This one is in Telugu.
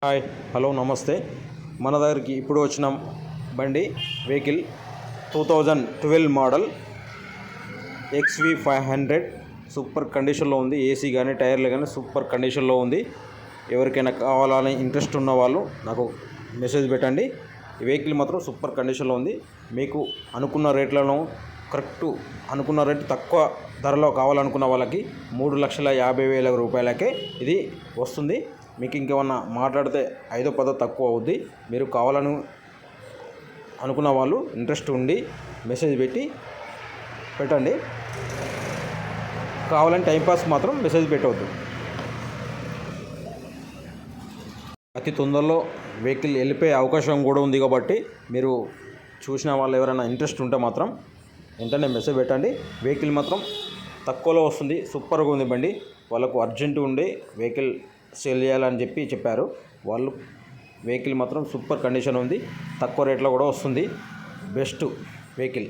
హాయ్ హలో నమస్తే. మన దగ్గరికి ఇప్పుడు వచ్చిన బండి వెహికల్ 2012 మోడల్ XV500 సూపర్ కండిషన్లో ఉంది. ఏసీ కానీ టైర్లు కానీ సూపర్ కండిషన్లో ఉంది. ఎవరికైనా కావాలని ఇంట్రెస్ట్ ఉన్న వాళ్ళు నాకు మెసేజ్ పెట్టండి. ఈ వెహికల్ మాత్రం సూపర్ కండిషన్లో ఉంది. మీకు అనుకున్న రేట్లను కరెక్ట్ అనుకున్న రేటు తక్కువ ధరలో కావాలనుకున్న వాళ్ళకి 3,50,000 రూపాయలకే ఇది వస్తుంది. మీకు ఇంకేమన్నా మాట్లాడితే 5-10 తక్కువ అవుద్ది. మీరు కావాలని అనుకున్న వాళ్ళు ఇంట్రెస్ట్ ఉండి మెసేజ్ పెట్టండి. కావాలని టైంపాస్ మాత్రం మెసేజ్ పెట్టవద్దు. అతి తొందరలో వెహికల్ వెళ్ళిపోయే అవకాశం కూడా ఉంది కాబట్టి మీరు చూసిన వాళ్ళు ఎవరైనా ఇంట్రెస్ట్ ఉంటే మాత్రం వెంటనే మెసేజ్ పెట్టండి. వెహికల్ మాత్రం తక్కువలో వస్తుంది. సూపర్గా ఉంది బండి. వాళ్ళకు అర్జెంటు ఉండి వెహికల్ సేల్ చేయాలని చెప్పారు వాళ్ళు. వెహికల్ మాత్రం సూపర్ కండిషన్ ఉంది. తక్కువ రేట్లో కూడా వస్తుంది. Best vehicle.